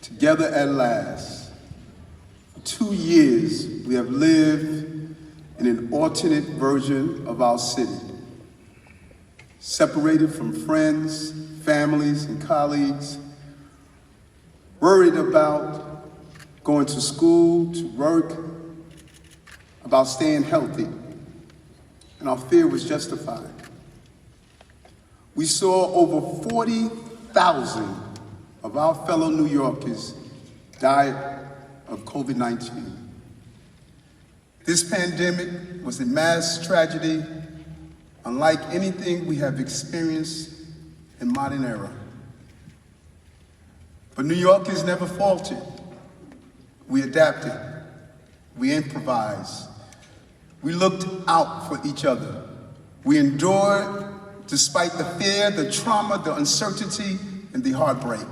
Together at last. For 2 years, we have lived in an alternate version of our city, separated from friends, families, and colleagues, worried about going to school, to work, about staying healthy, and our fear was justified. We saw over 40,000 of our fellow New Yorkers die of COVID-19. This pandemic was a mass tragedy unlike anything we have experienced in modern era. But New Yorkers never faltered. We adapted, we improvised, we looked out for each other. We endured despite the fear, the trauma, the uncertainty, and the heartbreak.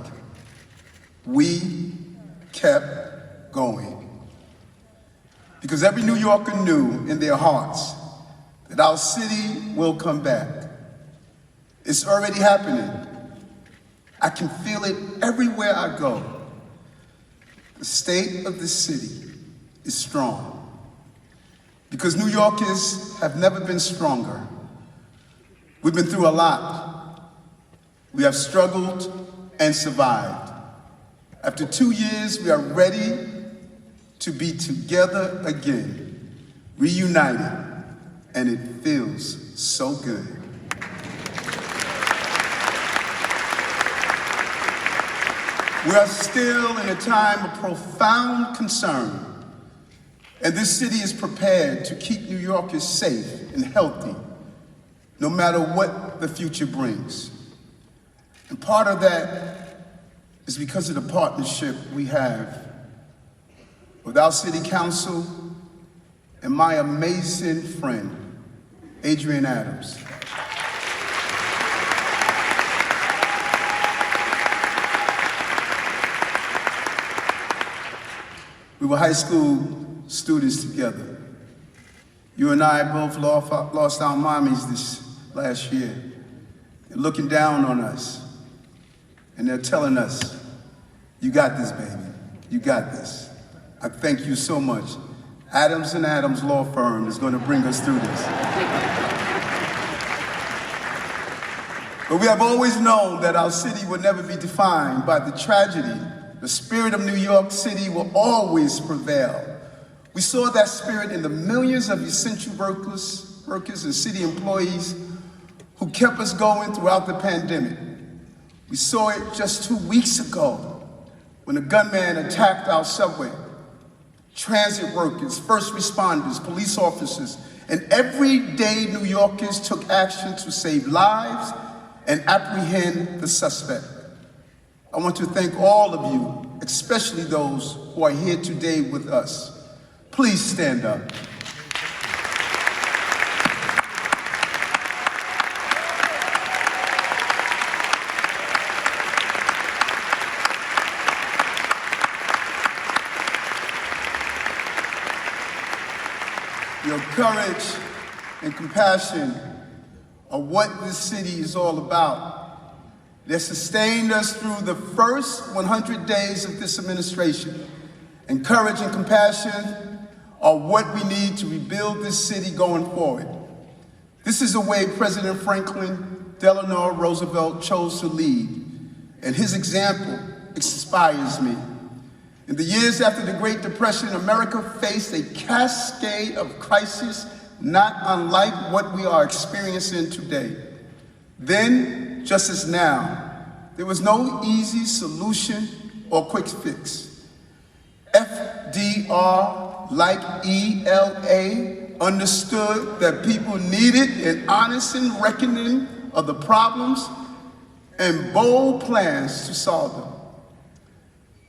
We kept going. Because every New Yorker knew in their hearts that our city will come back. It's already happening. I can feel it everywhere I go. The state of the city is strong. Because New Yorkers have never been stronger. We've been through a lot. We have struggled and survived. After 2 years, we are ready to be together again, reunited, and it feels so good. We are still in a time of profound concern, and this city is prepared to keep New Yorkers safe and healthy, no matter what the future brings. And part of that is because of the partnership we have with our city council and my amazing friend, Eric Adams. We were high school students together. You and I both lost our mommies this last year. They're looking down on us, and they're telling us, you got this, baby, you got this. I thank you so much. Adams & Adams Law Firm is going to bring us through this. But we have always known that our city would never be defined by the tragedy. The spirit of New York City will always prevail. We saw that spirit in the millions of essential workers and city employees who kept us going throughout the pandemic. We saw it just 2 weeks ago when a gunman attacked our subway. Transit workers, first responders, police officers, and everyday New Yorkers took action to save lives and apprehend the suspect. I want to thank all of you, especially those who are here today with us. Please stand up. Your courage and compassion are what this city is all about. They sustained us through the first 100 days of this administration. And courage and compassion are what we need to rebuild this city going forward. This is the way President Franklin Delano Roosevelt chose to lead, and his example inspires me. In the years after the Great Depression, America faced a cascade of crises not unlike what we are experiencing today. Then, just as now, there was no easy solution or quick fix. FDR, like ELA, understood that people needed an honest reckoning of the problems and bold plans to solve them.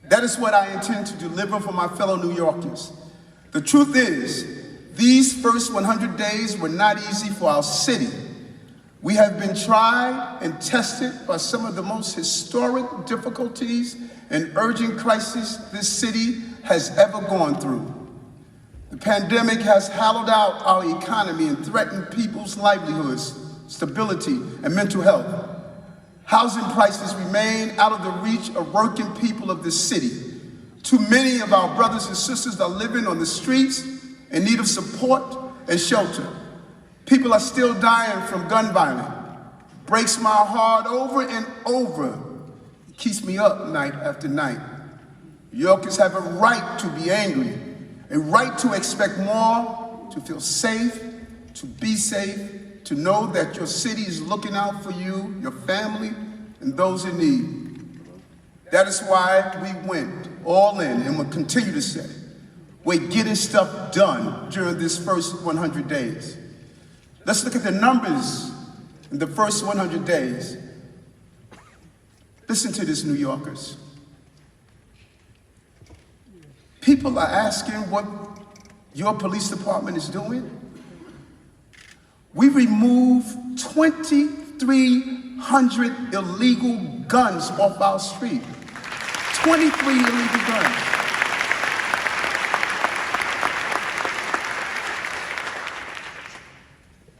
That is what I intend to deliver for my fellow New Yorkers. The truth is, these first 100 days were not easy for our city. We have been tried and tested by some of the most historic difficulties and urgent crises this city has ever gone through. The pandemic has hollowed out our economy and threatened people's livelihoods, stability, and mental health. Housing prices remain out of the reach of working people of this city. Too many of our brothers and sisters are living on the streets in need of support and shelter. People are still dying from gun violence. Breaks my heart over and over. It keeps me up night after night. New Yorkers have a right to be angry, a right to expect more, to feel safe, to be safe, to know that your city is looking out for you, your family, and those in need. That is why we went all in and will continue to say, we're getting stuff done during this first 100 days. Let's look at the numbers in the first 100 days. Listen to this, New Yorkers. People are asking what your police department is doing. We removed 2,300 illegal guns off our street. 23 illegal guns.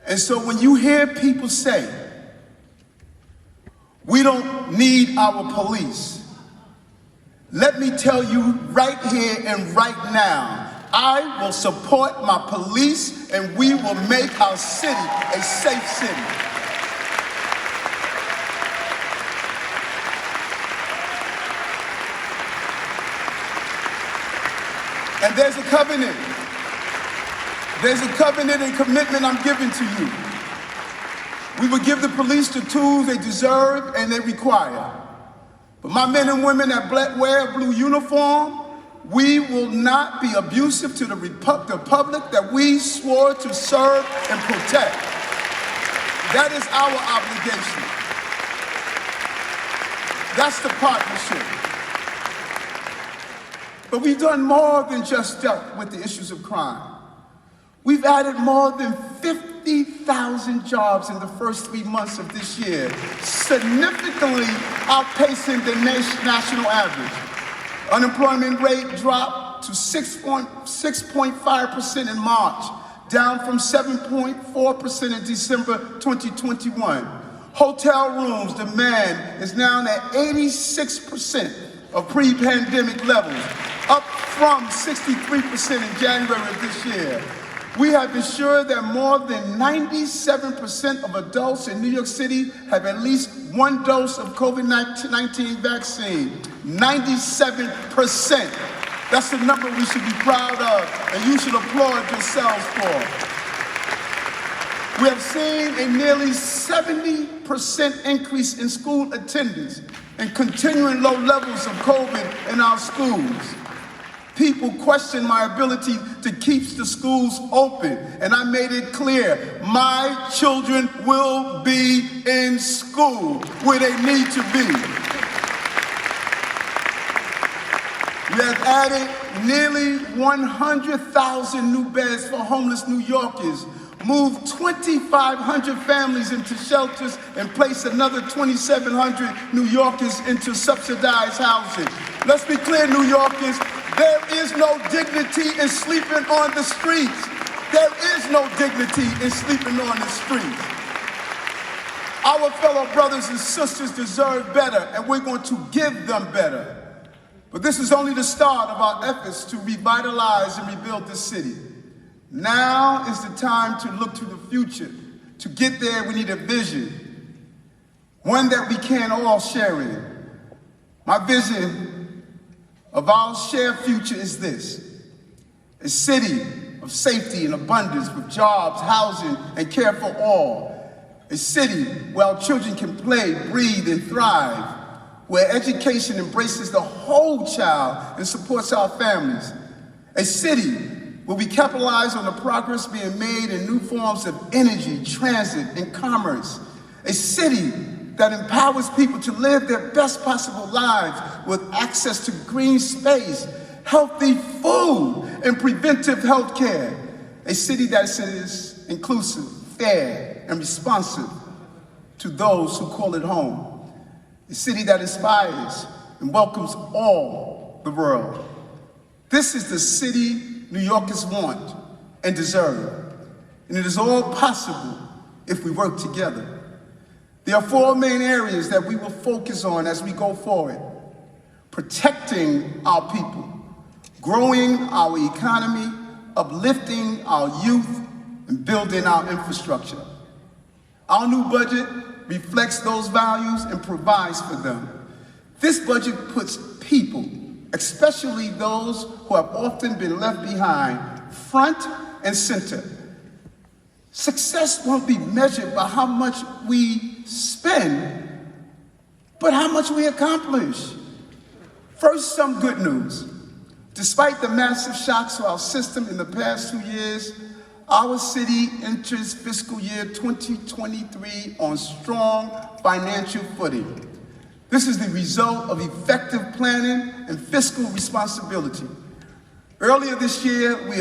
And so when you hear people say, we don't need our police, let me tell you right here and right now, I will support my police and we will make our city a safe city. And there's a covenant. There's a covenant and commitment I'm giving to you. We will give the police the tools they deserve and they require. But my men and women that wear a blue uniform, we will not be abusive to the public that we swore to serve and protect. That is our obligation. That's the partnership. But we've done more than just dealt with the issues of crime. We've added more than 50,000 jobs in the first 3 months of this year, significantly outpacing the national average. Unemployment rate dropped to 6.5% in March, down from 7.4% in December 2021. Hotel rooms demand is now at 86% of pre-pandemic levels, up from 63% in January of this year. We have ensured that more than 97% of adults in New York City have at least one dose of COVID-19 vaccine. 97%. That's the number we should be proud of, and you should applaud yourselves for. We have seen a nearly 70% increase in school attendance and continuing low levels of COVID in our schools. People question my ability to keep the schools open, and I made it clear, my children will be in school where they need to be. We have added nearly 100,000 new beds for homeless New Yorkers, moved 2,500 families into shelters, and placed another 2,700 New Yorkers into subsidized housing. Let's be clear, New Yorkers, there is no dignity in sleeping on the streets. There is no dignity in sleeping on the streets. Our fellow brothers and sisters deserve better, and we're going to give them better. But this is only the start of our efforts to revitalize and rebuild this city. Now is the time to look to the future. To get there, we need a vision, one that we can all share in. My vision of our shared future is this: a city of safety and abundance with jobs, housing, and care for all. A city where our children can play, breathe, and thrive, where education embraces the whole child and supports our families. A city where we capitalize on the progress being made in new forms of energy, transit, and commerce. A city that empowers people to live their best possible lives with access to green space, healthy food, and preventive health care. A city that is inclusive, fair, and responsive to those who call it home. A city that inspires and welcomes all the world. This is the city New Yorkers want and deserve. And it is all possible if we work together. There are four main areas that we will focus on as we go forward: protecting our people, growing our economy, uplifting our youth, and building our infrastructure. Our new budget reflects those values and provides for them. This budget puts people, especially those who have often been left behind, front and center. Success won't be measured by how much we spend, but how much we accomplish. First, some good news. Despite the massive shocks to our system in the past 2 years, our city enters fiscal year 2023 on strong financial footing. This is the result of effective planning and fiscal responsibility. Earlier this year, we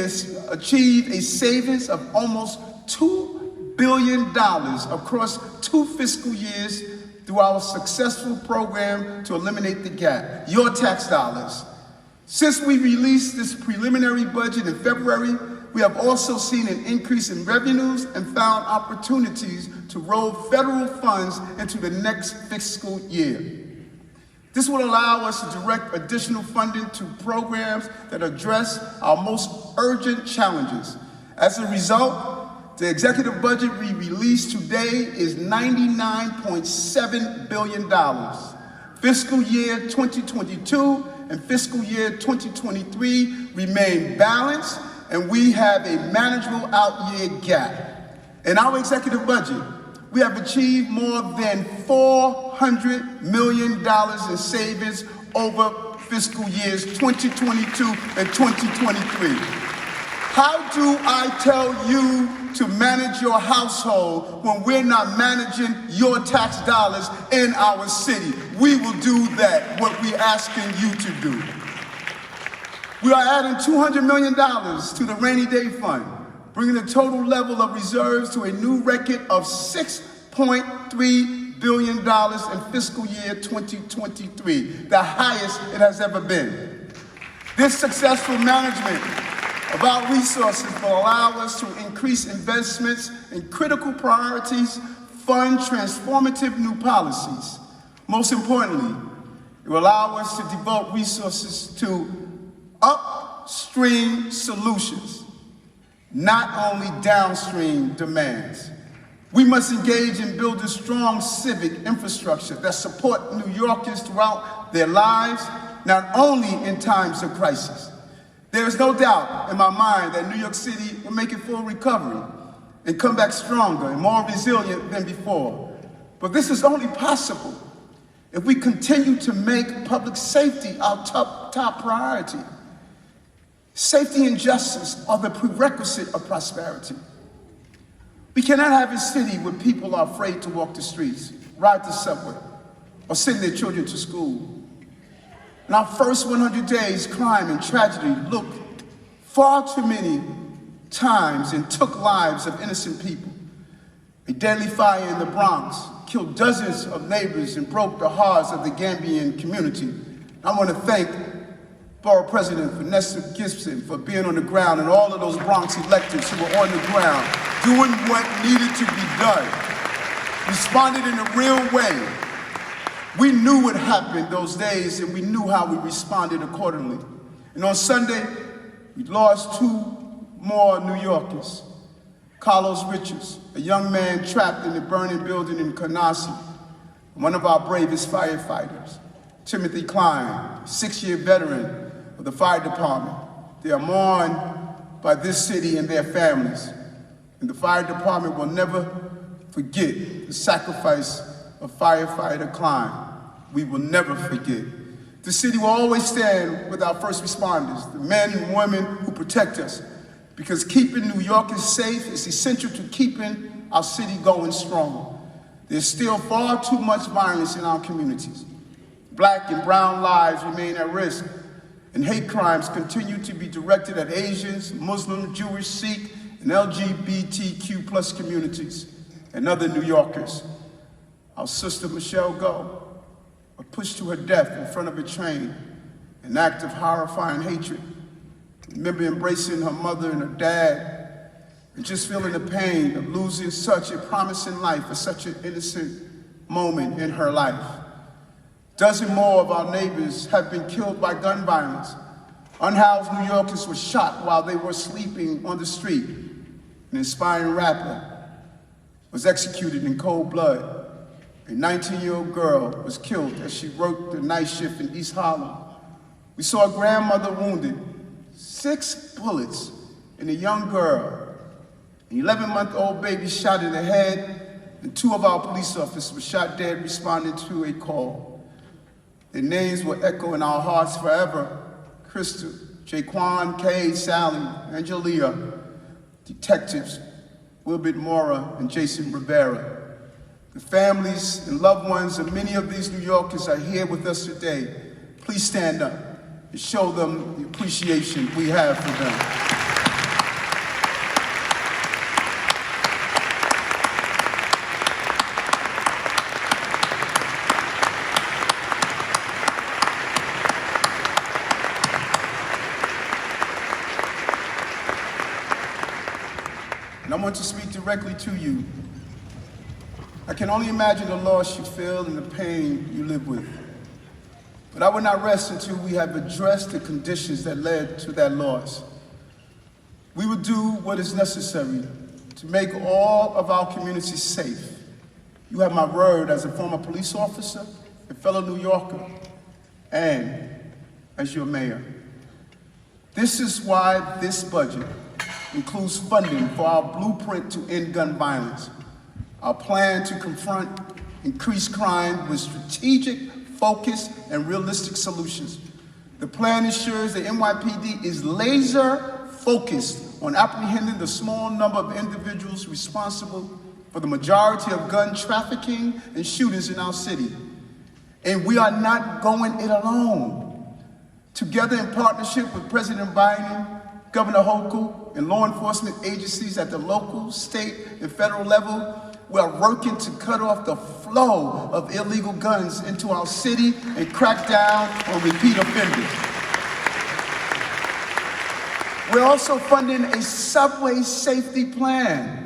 achieved a savings of almost $2 billion across 2 fiscal years through our successful program to eliminate the gap, your tax dollars. Since we released this preliminary budget in February, we have also seen an increase in revenues and found opportunities to roll federal funds into the next fiscal year. This will allow us to direct additional funding to programs that address our most urgent challenges. As a result, the executive budget we released today is $99.7 billion. Fiscal year 2022 and fiscal year 2023 remain balanced, and we have a manageable out-year gap. In our executive budget, we have achieved more than $400 million in savings over fiscal years 2022 and 2023. How do I tell you to manage your household when we're not managing your tax dollars in our city? We will do that, what we're asking you to do. We are adding $200 million to the rainy day fund, bringing the total level of reserves to a new record of $6.3 billion in fiscal year 2023, the highest it has ever been. This successful management of our resources will allow us to increase investments in critical priorities, fund transformative new policies. Most importantly, it will allow us to devote resources to upstream solutions, not only downstream demands. We must engage in building strong civic infrastructure that support New Yorkers throughout their lives, not only in times of crisis. There is no doubt in my mind that New York City will make a full recovery and come back stronger and more resilient than before. But this is only possible if we continue to make public safety our top priority. Safety and justice are the prerequisite of prosperity. We cannot have a city where people are afraid to walk the streets, ride the subway, or send their children to school. In our first 100 days, crime and tragedy looked far too many times and took lives of innocent people. A deadly fire in the Bronx killed dozens of neighbors and broke the hearts of the Gambian community. I want to thank Borough President Vanessa Gibson for being on the ground and all of those Bronx electeds who were on the ground doing what needed to be done, responded in a real way. We knew what happened those days, and we knew how we responded accordingly. And on Sunday, we lost 2 more New Yorkers. Carlos Richards, a young man trapped in a burning building in Canarsie, one of our bravest firefighters. Timothy Klein, a 6-year veteran of the fire department. They are mourned by this city and their families. And the fire department will never forget the sacrifice of firefighter Klein. We will never forget. The city will always stand with our first responders, the men and women who protect us, because keeping New Yorkers safe is essential to keeping our city going strong. There's still far too much violence in our communities. Black and brown lives remain at risk, and hate crimes continue to be directed at Asians, Muslim, Jewish, Sikh, and LGBTQ+ communities, and other New Yorkers. Our sister Michelle Go was pushed to her death in front of a train, an act of horrifying hatred. I remember embracing her mother and her dad, and just feeling the pain of losing such a promising life for such an innocent moment in her life. Dozen more of our neighbors have been killed by gun violence. Unhoused New Yorkers were shot while they were sleeping on the street. An inspiring rapper was executed in cold blood. A 19-year-old girl was killed as she worked the night shift in East Harlem. We saw a grandmother wounded, 6 bullets in a young girl. An 11-month-old baby shot in the head, and 2 of our police officers were shot dead responding to a call. Their names will echo in our hearts forever. Crystal, Jaquan, Kay, Sally, Angelia, detectives Wilbert Mora and Jason Rivera. The families and loved ones of many of these New Yorkers are here with us today. Please stand up and show them the appreciation we have for them. And I want to speak directly to you. I can only imagine the loss you feel and the pain you live with. But I will not rest until we have addressed the conditions that led to that loss. We will do what is necessary to make all of our communities safe. You have my word as a former police officer, a fellow New Yorker, and as your mayor. This is why this budget includes funding for our blueprint to end gun violence, our plan to confront increased crime with strategic, focused, and realistic solutions. The plan ensures the NYPD is laser focused on apprehending the small number of individuals responsible for the majority of gun trafficking and shootings in our city. And we are not going it alone. Together in partnership with President Biden, Governor Hochul, and law enforcement agencies at the local, state, and federal level, we are working to cut off the flow of illegal guns into our city and crack down on repeat offenders. We're also funding a subway safety plan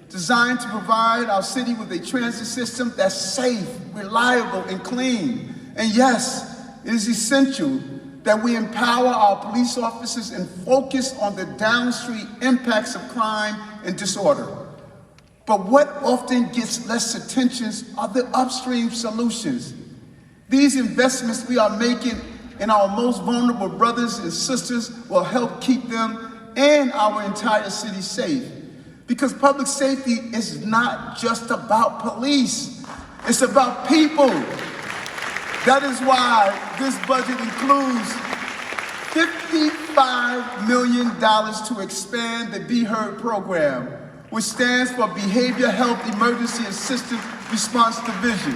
designed to provide our city with a transit system that's safe, reliable, and clean. And yes, it is essential that we empower our police officers and focus on the downstream impacts of crime and disorder. But what often gets less attention are the upstream solutions. These investments we are making in our most vulnerable brothers and sisters will help keep them and our entire city safe. Because public safety is not just about police, it's about people. That is why this budget includes $55 million to expand the Be Heard program, which stands for Behavioral Health Emergency Assistance Response Division.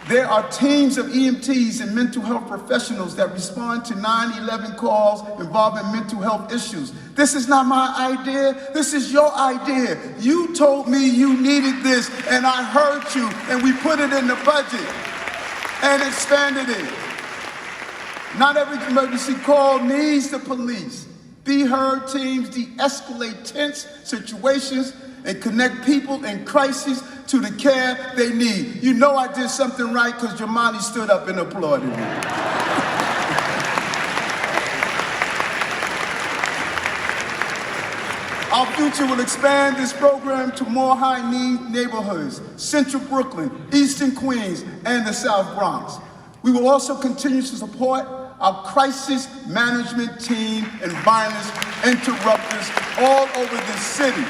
There are teams of EMTs and mental health professionals that respond to 911 calls involving mental health issues. This is not my idea, this is your idea. You told me you needed this, and I heard you, and we put it in the budget and expanded it. Not every emergency call needs the police. Be Heard teams de-escalate tense situations and connect people in crisis to the care they need. You know I did something right because Jamani stood up and applauded me. Our future will expand this program to more high-need neighborhoods, Central Brooklyn, Eastern Queens, and the South Bronx. We will also continue to support our crisis management team and violence interrupters all over this city.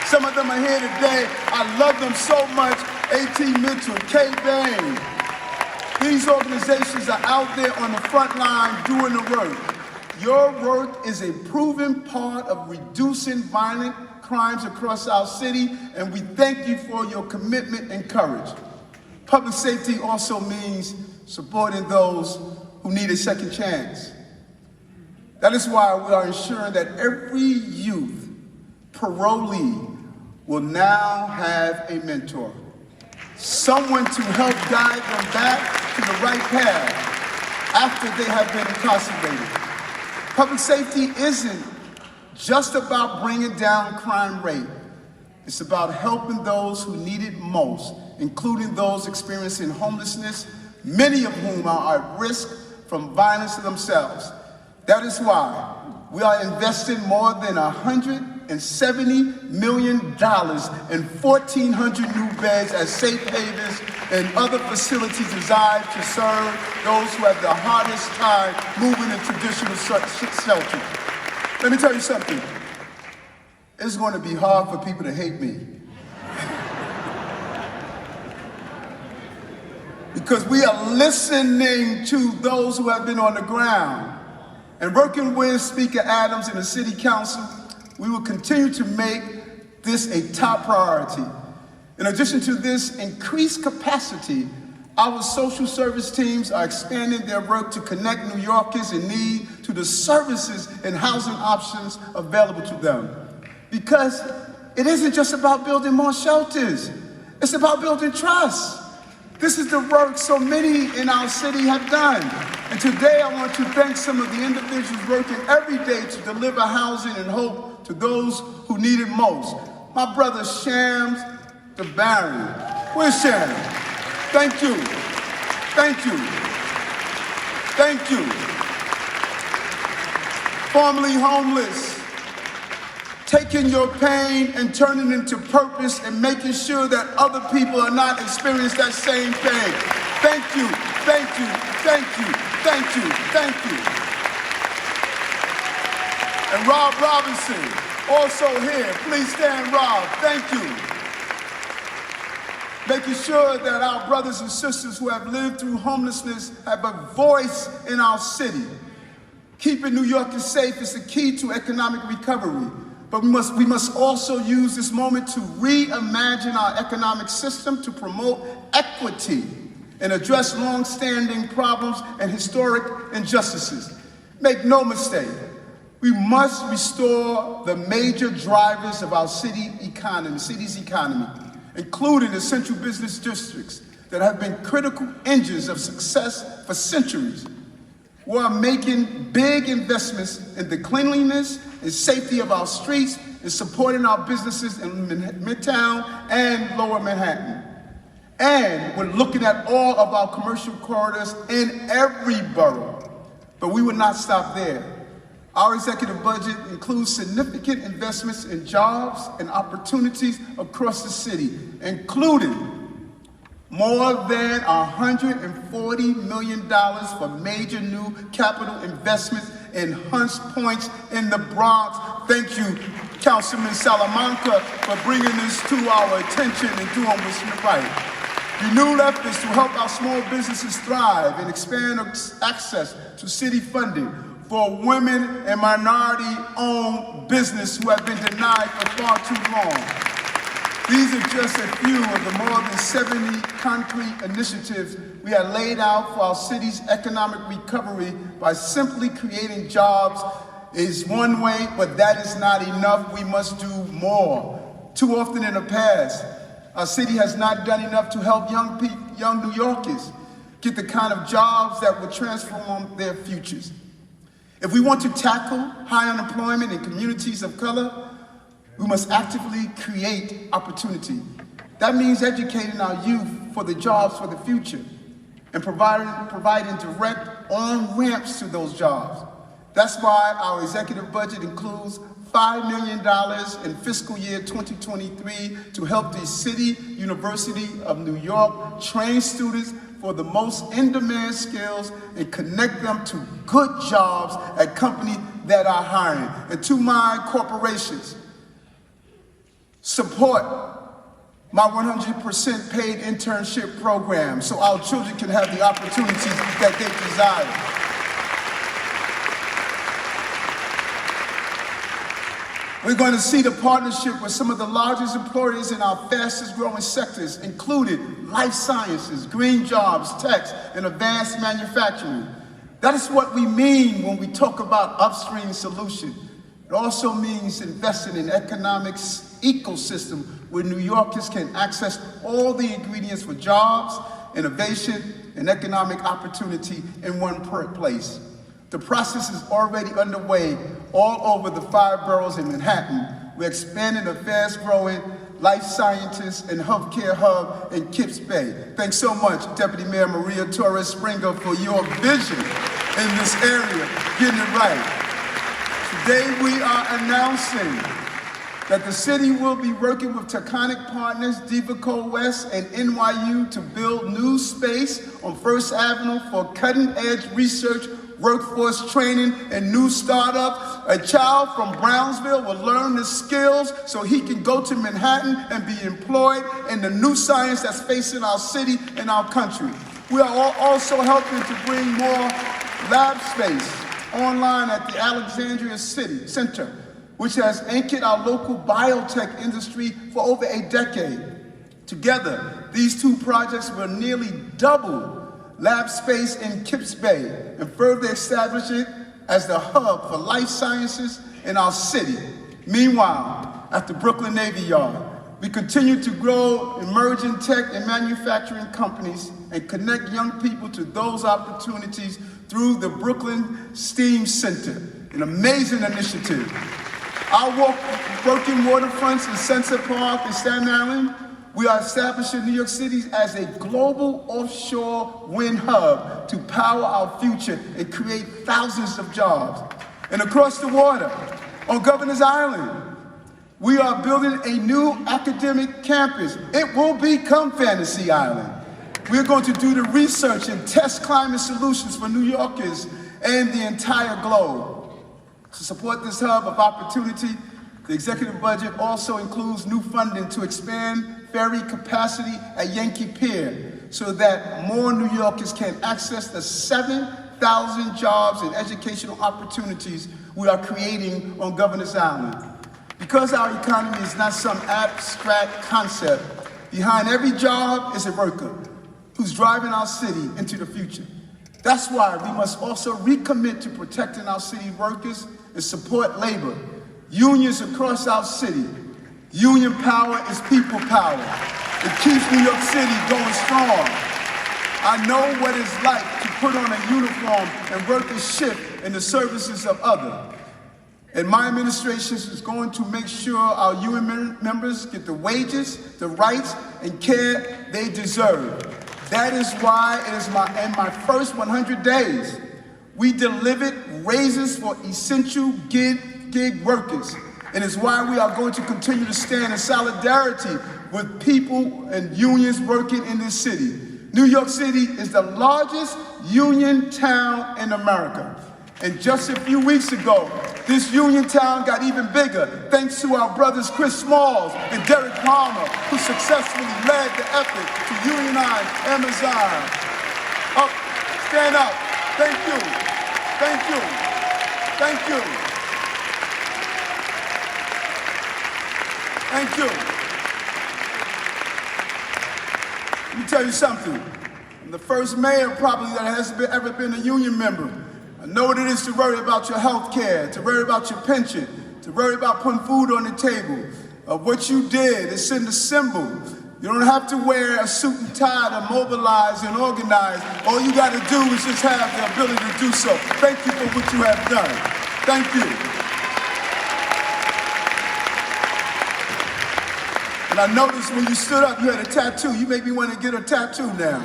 Some of them are here today. I love them so much. A.T. Mitchell, Kay Bain. These organizations are out there on the front line doing the work. Your work is a proven part of reducing violent crimes across our city, and we thank you for your commitment and courage. Public safety also means supporting those who need a second chance. That is why we are ensuring that every youth parolee will now have a mentor, someone to help guide them back to the right path after they have been incarcerated. Public safety isn't just about bringing down crime rate. It's about helping those who need it most including those experiencing homelessness, many of whom are at risk from violence to themselves. That is why we are investing more than $170 million in 1,400 new beds at safe havens and other facilities designed to serve those who have the hardest time moving in traditional shelters. Let me tell you something. It's going to be hard for people to hate me. Because we are listening to those who have been on the ground. And working with Speaker Adams and the City Council, we will continue to make this a top priority. In addition to this increased capacity, our social service teams are expanding their work to connect New Yorkers in need to the services and housing options available to them. Because it isn't just about building more shelters, it's about building trust. This is the work so many in our city have done. And today I want to thank some of the individuals working every day to deliver housing and hope to those who need it most. My brother Shams the Barry. Where's Shams? Thank you. Thank you. Thank you. Formerly homeless, taking your pain and turning it into purpose and making sure that other people are not experiencing that same pain. Thank you, thank you, thank you, thank you, thank you. And Rob Robinson, also here. Please stand, Rob. Thank you. Making sure that our brothers and sisters who have lived through homelessness have a voice in our city. Keeping New Yorkers safe is the key to economic recovery. But we must also use this moment to reimagine our economic system to promote equity and address long-standing problems and historic injustices. Make no mistake, we must restore the major drivers of our city's economy, including the central business districts that have been critical engines of success for centuries. We are making big investments in the cleanliness and safety of our streets and supporting our businesses in Midtown and Lower Manhattan. And we're looking at all of our commercial corridors in every borough. But we will not stop there. Our executive budget includes significant investments in jobs and opportunities across the city, including more than $140 million for major new capital investments in Hunts Point in the Bronx. Thank you, Councilman Salamanca, for bringing this to our attention and doing what's right. Renewed efforts to help our small businesses thrive and expand access to city funding for women and minority-owned business who have been denied for far too long. These are just a few of the more than 70 concrete initiatives we have laid out for our city's economic recovery. By simply creating jobs is one way, but that is not enough. We must do more. Too often in the past, our city has not done enough to help young New Yorkers get the kind of jobs that will transform their futures. If we want to tackle high unemployment in communities of color, we must actively create opportunity. That means educating our youth for the jobs for the future and providing direct on-ramps to those jobs. That's why our executive budget includes $5 million in fiscal year 2023 to help the City University of New York train students for the most in-demand skills and connect them to good jobs at companies that are hiring. And to my corporations, support my 100% paid internship program so our children can have the opportunities that they desire. We're going to see the partnership with some of the largest employers in our fastest growing sectors, including life sciences, green jobs, tech, and advanced manufacturing. That is what we mean when we talk about upstream solution. It also means investing in economic ecosystem where New Yorkers can access all the ingredients for jobs, innovation, and economic opportunity in one place. The process is already underway all over the 5 boroughs in Manhattan. We're expanding the fast-growing life sciences, and healthcare hub in Kips Bay. Thanks so much, Deputy Mayor Maria Torres Springer, for your vision in this area, getting it right. Today we are announcing that the city will be working with Taconic Partners, Divaco West, and NYU to build new space on First Avenue for cutting-edge research, workforce training, and new startups. A child from Brownsville will learn the skills so he can go to Manhattan and be employed in the new science that's facing our city and our country. We are also helping to bring more lab space online at the Alexandria City Center, which has anchored our local biotech industry for over a decade. Together, these two projects will nearly double lab space in Kips Bay and further establish it as the hub for life sciences in our city. Meanwhile, at the Brooklyn Navy Yard, we continue to grow emerging tech and manufacturing companies and connect young people to those opportunities through the Brooklyn STEAM Center, an amazing initiative. Our working waterfronts in Sunset Park and Staten Island, we are establishing New York City as a global offshore wind hub to power our future and create thousands of jobs. And across the water, on Governor's Island, we are building a new academic campus. It will become Fantasy Island. We're going to do the research and test climate solutions for New Yorkers and the entire globe. To support this hub of opportunity, the executive budget also includes new funding to expand ferry capacity at Yankee Pier so that more New Yorkers can access the 7,000 jobs and educational opportunities we are creating on Governor's Island. Because our economy is not some abstract concept, behind every job is a worker who's driving our city into the future. That's why we must also recommit to protecting our city workers and support labor. Unions across our city. Union power is people power. It keeps New York City going strong. I know what it's like to put on a uniform and work a shift in the services of others. And my administration is going to make sure our union members get the wages, the rights, and care they deserve. That is why it is in my first 100 days, we delivered raises for essential gig workers. And it's why we are going to continue to stand in solidarity with people and unions working in this city. New York City is the largest union town in America. And just a few weeks ago, this union town got even bigger thanks to our brothers Chris Smalls and Derek Palmer, who successfully led the effort to unionize Amazon. Up, stand up. Thank you. Thank you. Thank you. Thank you. Let me tell you something. I'm the first mayor probably that has ever been a union member. I know what it is to worry about your health care, to worry about your pension, to worry about putting food on the table. What you did is send a symbol. You don't have to wear a suit and tie to mobilize and organize. All you got to do is just have the ability to do so. Thank you for what you have done. Thank you. And I noticed when you stood up, you had a tattoo. You make me want to get a tattoo now.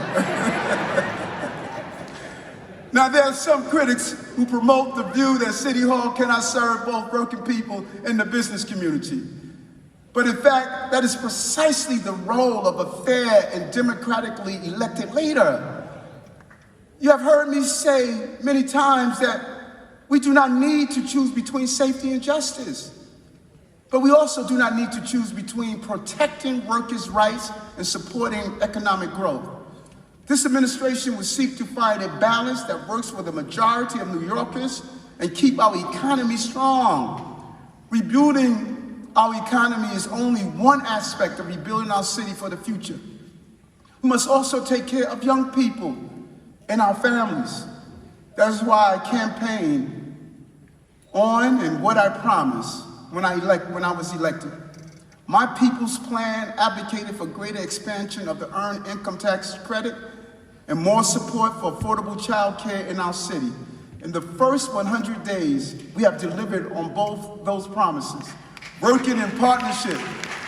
Now, there are some critics who promote the view that City Hall cannot serve both working people and the business community. But in fact, that is precisely the role of a fair and democratically elected leader. You have heard me say many times that we do not need to choose between safety and justice. But we also do not need to choose between protecting workers' rights and supporting economic growth. This administration will seek to find a balance that works for the majority of New Yorkers and keep our economy strong. Rebuilding our economy is only one aspect of rebuilding our city for the future. We must also take care of young people and our families. That is why I campaigned on and what I promised when I was elected. My People's Plan advocated for greater expansion of the Earned Income Tax Credit and more support for affordable child care in our city. In the first 100 days, we have delivered on both those promises. Working in partnership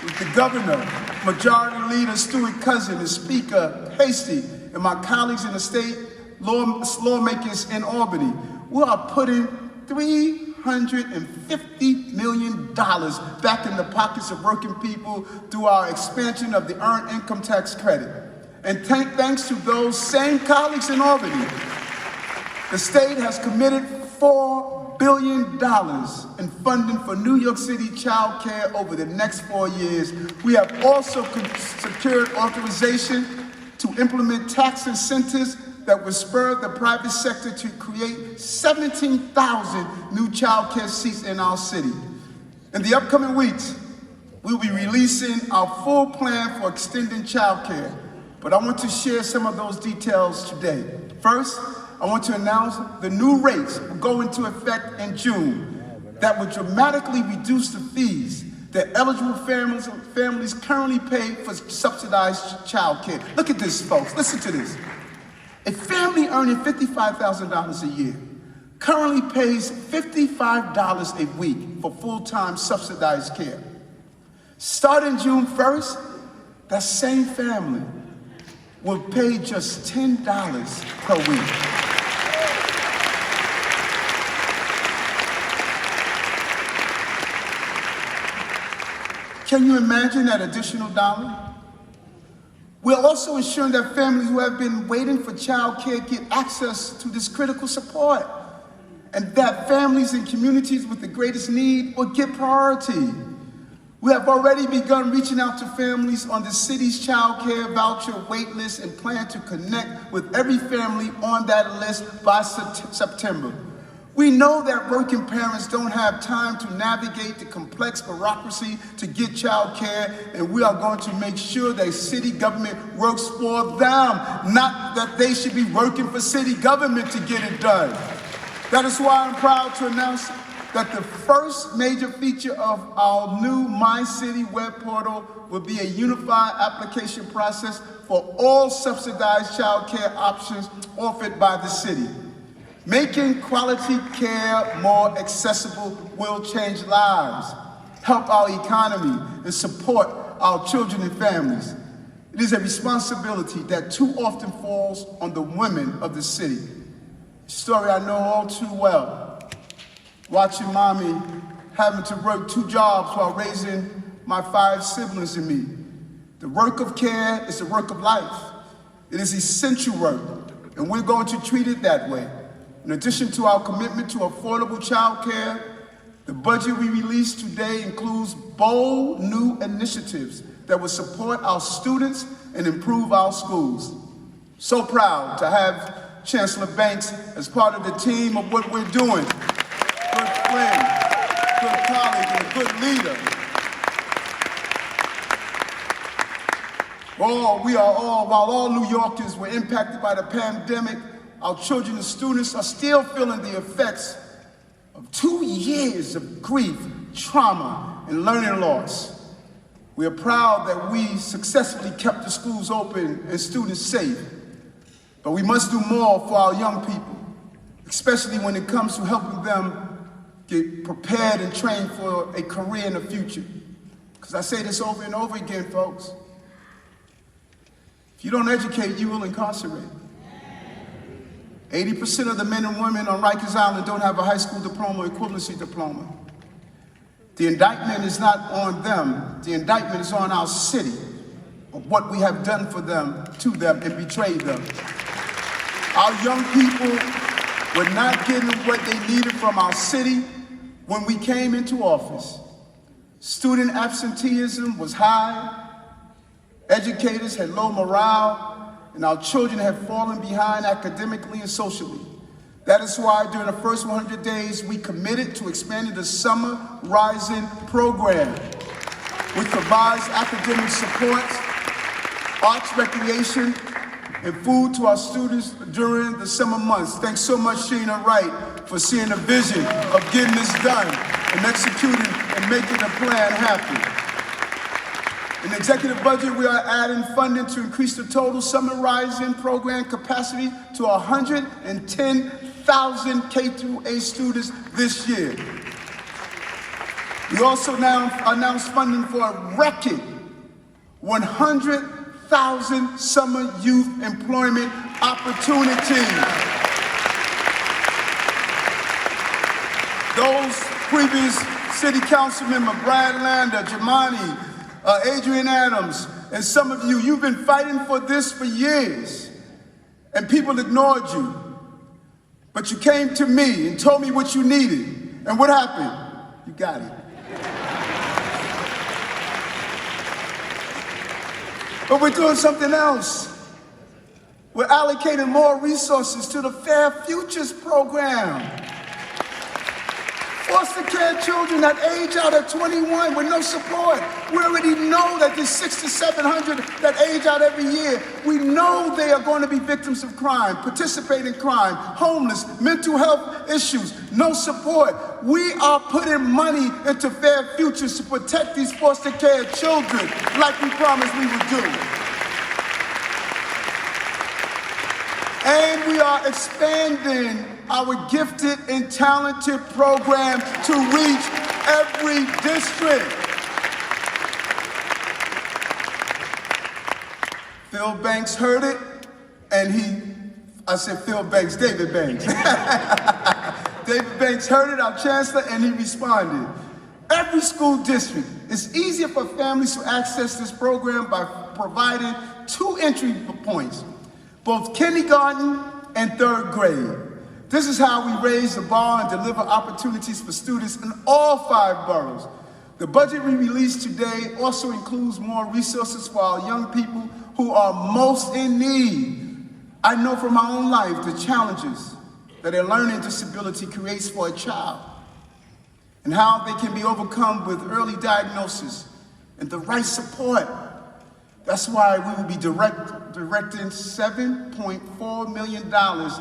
the governor, Majority Leader Stuart Cousin, and Speaker Hasty, and my colleagues in the state lawmakers in Albany, we are putting $350 million back in the pockets of working people through our expansion of the Earned Income Tax Credit. And thanks to those same colleagues in Albany, the state has committed $4 billion in funding for New York City child care over the next 4 years. We have also secured authorization to implement tax incentives that will spur the private sector to create 17,000 new child care seats in our city. In the upcoming weeks, we'll be releasing our full plan for extending child care, but I want to share some of those details today. First, I want to announce the new rates will go into effect in June that will dramatically reduce the fees that eligible families currently pay for subsidized child care. Look at this, folks. Listen to this. A family earning $55,000 a year currently pays $55 a week for full-time subsidized care. Starting June 1st, that same family will pay just $10 per week. Can you imagine that additional dollar? We're also ensuring that families who have been waiting for child care get access to this critical support, and that families in communities with the greatest need will get priority. We have already begun reaching out to families on the city's child care voucher wait list and plan to connect with every family on that list by September. We know that working parents don't have time to navigate the complex bureaucracy to get child care, and we are going to make sure that city government works for them, not that they should be working for city government to get it done. That is why I'm proud to announce that the first major feature of our new My City web portal will be a unified application process for all subsidized child care options offered by the city. Making quality care more accessible will change lives, help our economy, and support our children and families. It is a responsibility that too often falls on the women of the city. A story I know all too well. Watching mommy having to work 2 jobs while raising my 5 siblings and me. The work of care is the work of life. It is essential work, and we're going to treat it that way. In addition to our commitment to affordable child care, the budget we released today includes bold new initiatives that will support our students and improve our schools. So proud to have Chancellor Banks as part of the team of what we're doing. Good friend, good colleague, and a good leader. While all New Yorkers were impacted by the pandemic, our children and students are still feeling the effects of 2 years of grief, trauma, and learning loss. We are proud that we successfully kept the schools open and students safe, but we must do more for our young people, especially when it comes to helping them get prepared and trained for a career in the future. Because I say this over and over again, folks. If you don't educate, you will incarcerate. 80% of the men and women on Rikers Island don't have a high school diploma or equivalency diploma. The indictment is not on them. The indictment is on our city of what we have done for them, to them, and betrayed them. Our young people were not getting what they needed from our city when we came into office. Student absenteeism was high. Educators had low morale. And our children have fallen behind academically and socially. That is why during the first 100 days, we committed to expanding the Summer Rising program, which provides academic support, arts, recreation, and food to our students during the summer months. Thanks so much, Sheena Wright, for seeing the vision of getting this done and executing and making the plan happen. In the executive budget, we are adding funding to increase the total Summer Rising program capacity to 110,000 K-8 students this year. We also now announced funding for a record 100,000 summer youth employment opportunities. Those previous city council member, Brad Lander, Jamani, Adrian Adams, and some of you, you've been fighting for this for years, and people ignored you. But you came to me and told me what you needed. And what happened? You got it. But we're doing something else. We're allocating more resources to the Fair Futures program. Foster care children that age out at 21 with no support. We already know that there's 600 to 700 that age out every year. We know they are going to be victims of crime, participate in crime, homeless, mental health issues, no support. We are putting money into Fair Futures to protect these foster care children like we promised we would do. And we are expanding our gifted and talented program to reach every district. Phil Banks heard it, and David Banks. David Banks heard it, our chancellor, and he responded. Every school district, it's easier for families to access this program by providing 2 entry points, both kindergarten and 3rd grade. This is how we raise the bar and deliver opportunities for students in all 5 boroughs. The budget we released today also includes more resources for our young people who are most in need. I know from my own life the challenges that a learning disability creates for a child and how they can be overcome with early diagnosis and the right support. That's why we will be directing $7.4 million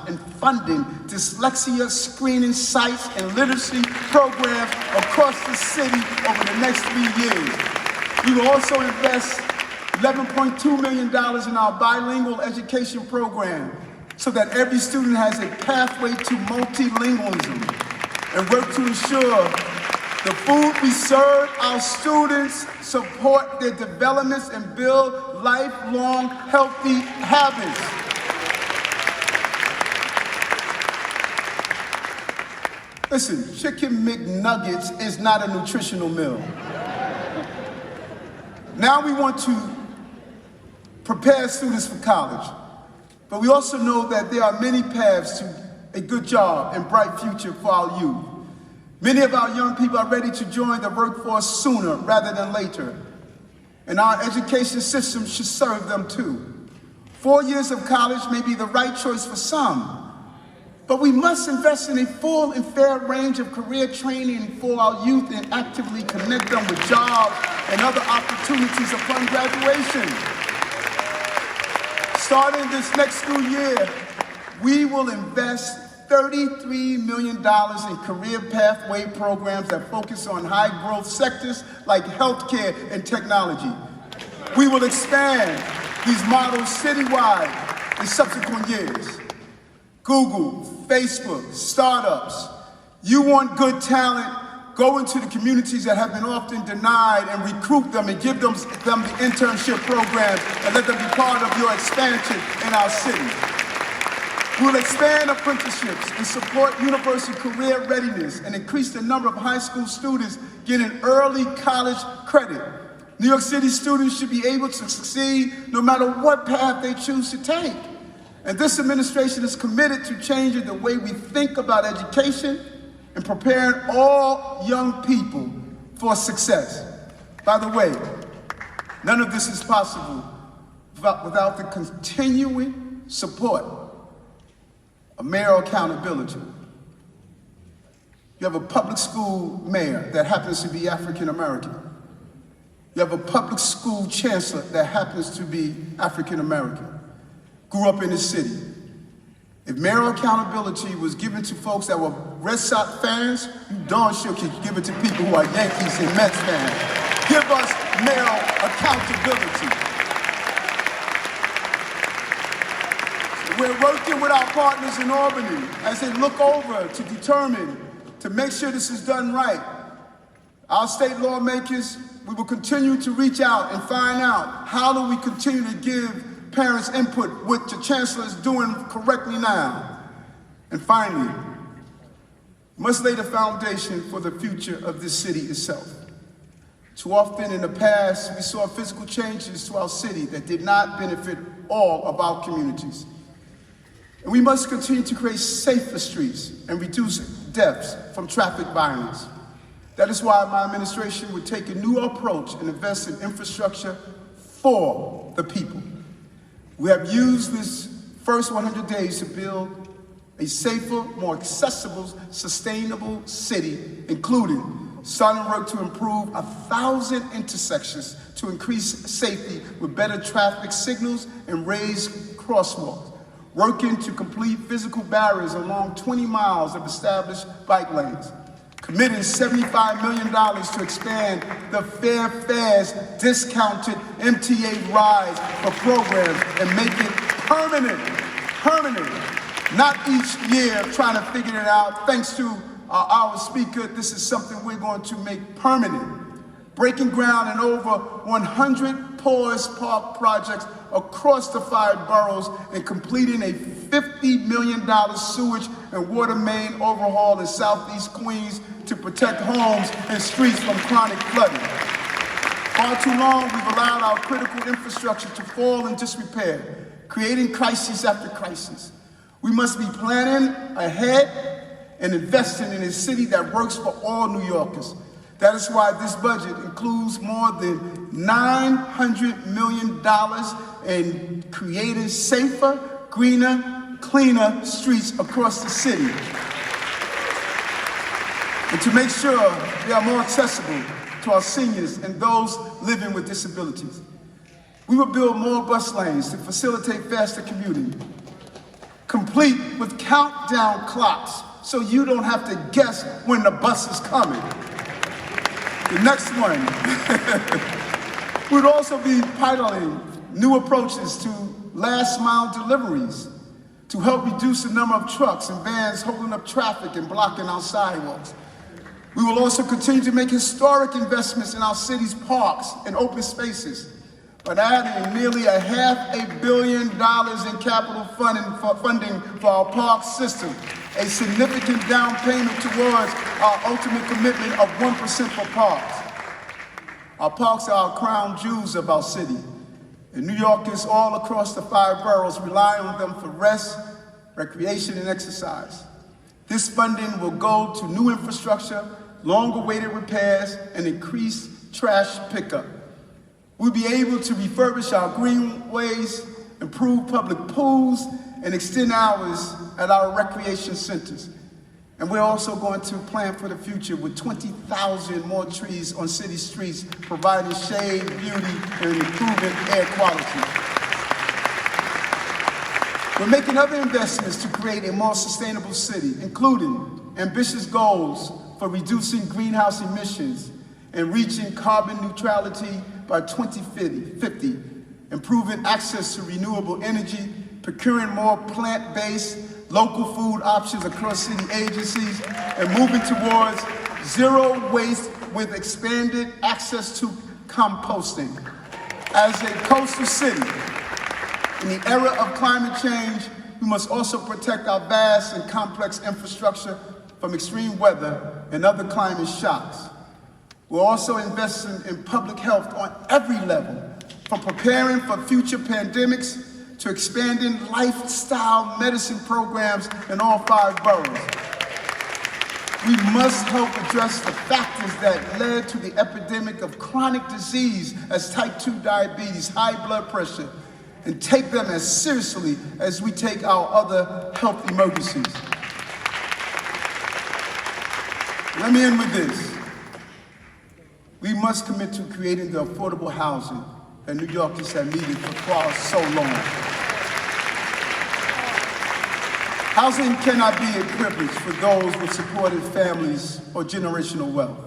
in funding dyslexia screening sites and literacy programs across the city over the next 3 years. We will also invest $11.2 million in our bilingual education program so that every student has a pathway to multilingualism, and work to ensure the food we serve our students support their developments and build lifelong healthy habits. Listen, Chicken McNuggets is not a nutritional meal. Now we want to prepare students for college, but we also know that there are many paths to a good job and bright future for our youth. Many of our young people are ready to join the workforce sooner rather than later, and our education system should serve them too. 4 years of college may be the right choice for some, but we must invest in a full and fair range of career training for our youth and actively connect them with jobs and other opportunities upon graduation. Starting this next school year, we will invest $33 million in career pathway programs that focus on high growth sectors like healthcare and technology. We will expand these models citywide in subsequent years. Google, Facebook, startups. You want good talent? Go into the communities that have been often denied and recruit them and give them the internship programs and let them be part of your expansion in our city. We'll expand apprenticeships and support university career readiness and increase the number of high school students getting early college credit. New York City students should be able to succeed no matter what path they choose to take. And this administration is committed to changing the way we think about education and preparing all young people for success. By the way, none of this is possible without the continuing support of mayoral accountability. You have a public school mayor that happens to be African American. You have a public school chancellor that happens to be African American. Grew up in the city. If mayoral accountability was given to folks that were Red Sox fans, you darn sure could give it to people who are Yankees and Mets fans. Give us mayoral accountability. We're working with our partners in Albany as they look over to determine, to make sure this is done right. Our state lawmakers, we will continue to reach out and find out how do we continue to give parents input, what the chancellor is doing correctly now. And finally, we must lay the foundation for the future of this city itself. Too often in the past, we saw physical changes to our city that did not benefit all of our communities. And we must continue to create safer streets and reduce deaths from traffic violence. That is why my administration would take a new approach and invest in infrastructure for the people. We have used this first 100 days to build a safer, more accessible, sustainable city, including starting work to improve 1,000 intersections to increase safety with better traffic signals and raised crosswalks, working to complete physical barriers along 20 miles of established bike lanes, committing $75 million to expand the Fair Fares discounted MTA rides for programs and make it permanent, not each year trying to figure it out. Thanks to our speaker, this is something we're going to make permanent. Breaking ground in over 100 porous park projects across the 5 boroughs and completing a $50 million sewage and water main overhaul in Southeast Queens to protect homes and streets from chronic flooding. Far too long, we've allowed our critical infrastructure to fall in disrepair, creating crisis after crisis. We must be planning ahead and investing in a city that works for all New Yorkers. That is why this budget includes more than $900 million in creating safer, greener, cleaner streets across the city. And to make sure they are more accessible to our seniors and those living with disabilities. We will build more bus lanes to facilitate faster commuting, complete with countdown clocks so you don't have to guess when the bus is coming. The next one, we'd also be piloting new approaches to last mile deliveries to help reduce the number of trucks and vans holding up traffic and blocking our sidewalks. We will also continue to make historic investments in our city's parks and open spaces, by adding nearly $500 million in capital funding for our park system, a significant down payment towards our ultimate commitment of 1% for parks. Our parks are our crown jewels of our city, and New Yorkers all across the 5 boroughs rely on them for rest, recreation, and exercise. This funding will go to new infrastructure, long-awaited repairs, and increased trash pickup. We'll be able to refurbish our greenways, improve public pools, and extend hours at our recreation centers. And we're also going to plan for the future with 20,000 more trees on city streets, providing shade, beauty, and improving air quality. We're making other investments to create a more sustainable city, including ambitious goals for reducing greenhouse emissions and reaching carbon neutrality by 2050, improving access to renewable energy, procuring more plant-based, local food options across city agencies, and moving towards zero waste with expanded access to composting. As a coastal city, in the era of climate change, we must also protect our vast and complex infrastructure from extreme weather and other climate shocks. We're also investing in public health on every level, from preparing for future pandemics to expanding lifestyle medicine programs in all 5 boroughs. We must help address the factors that led to the epidemic of chronic disease as type 2 diabetes, high blood pressure, and take them as seriously as we take our other health emergencies. Let me end with this. We must commit to creating the affordable housing that New Yorkers have needed for so long. Housing cannot be a privilege for those with supported families or generational wealth.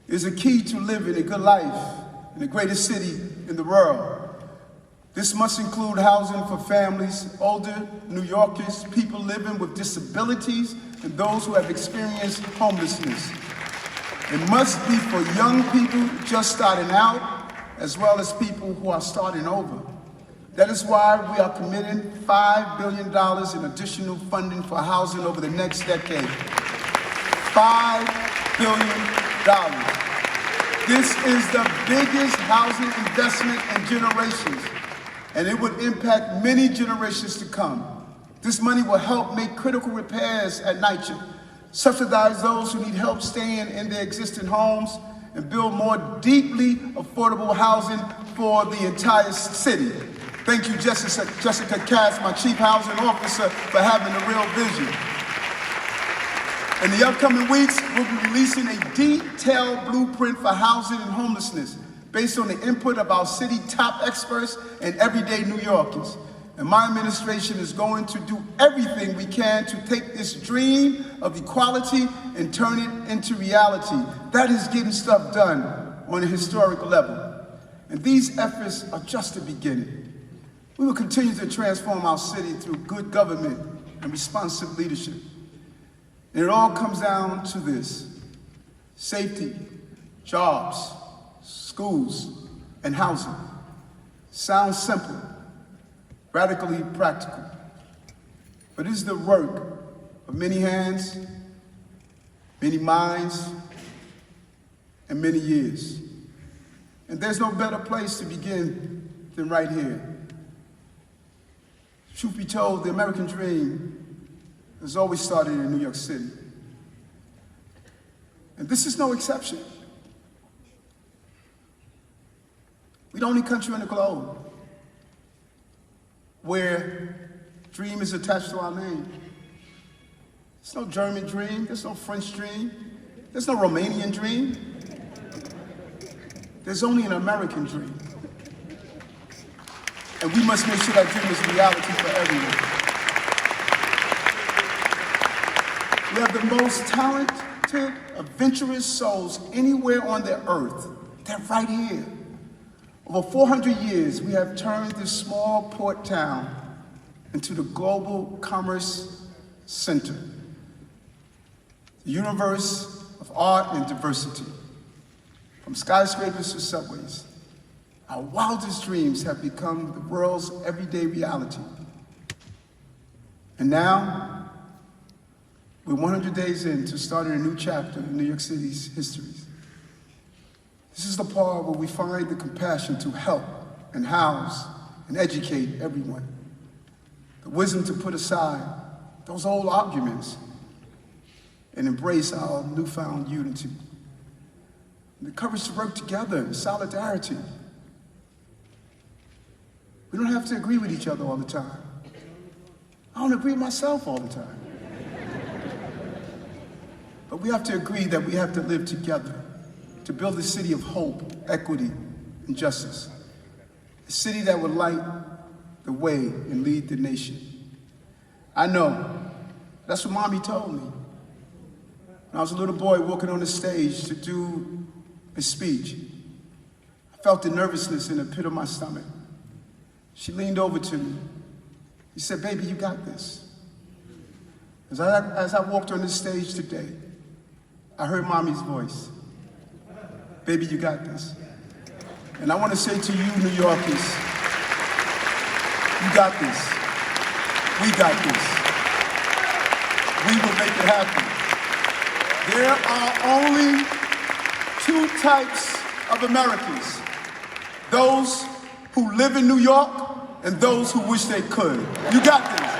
It is a key to living a good life in the greatest city in the world. This must include housing for families, older New Yorkers, people living with disabilities, and those who have experienced homelessness. It must be for young people just starting out, as well as people who are starting over. That is why we are committing $5 billion in additional funding for housing over the next decade. $5 billion. This is the biggest housing investment in generations, and it would impact many generations to come. This money will help make critical repairs at NYC, subsidize those who need help staying in their existing homes, and build more deeply affordable housing for the entire city. Thank you, Jessica Cass, my Chief Housing Officer, for having a real vision. In the upcoming weeks, we'll be releasing a detailed blueprint for housing and homelessness based on the input of our city top experts and everyday New Yorkers. And my administration is going to do everything we can to take this dream of equality and turn it into reality. That is getting stuff done on a historic level. And these efforts are just the beginning. We will continue to transform our city through good government and responsive leadership. And it all comes down to this: safety, jobs, schools, and housing. Sounds simple, radically practical, but it is the work of many hands, many minds, and many years. And there's no better place to begin than right here. Truth be told, the American dream has always started in New York City. And this is no exception. We're the only country in the globe where dream is attached to our name. There's no German dream, there's no French dream, there's no Romanian dream. There's only an American dream. And we must make sure that dream is reality for everyone. We have the most talented, adventurous souls anywhere on the earth. They're right here. Over 400 years, we have turned this small port town into the global commerce center, the universe of art and diversity. From skyscrapers to subways, our wildest dreams have become the world's everyday reality. And now, we're 100 days into starting a new chapter in New York City's history. This is the part where we find the compassion to help and house and educate everyone. The wisdom to put aside those old arguments and embrace our newfound unity. And the courage to work together in solidarity. We don't have to agree with each other all the time. I don't agree with myself all the time. But we have to agree that we have to live together to build a city of hope, equity, and justice. A city that would light the way and lead the nation. I know, that's what Mommy told me. When I was a little boy walking on the stage to do a speech, I felt the nervousness in the pit of my stomach. She leaned over to me. She said, "Baby, you got this." As I walked on this stage today, I heard Mommy's voice. "Baby, you got this." And I want to say to you, New Yorkers, you got this. We got this. We will make it happen. There are only two types of Americans: those who live in New York and those who wish they could. You got this.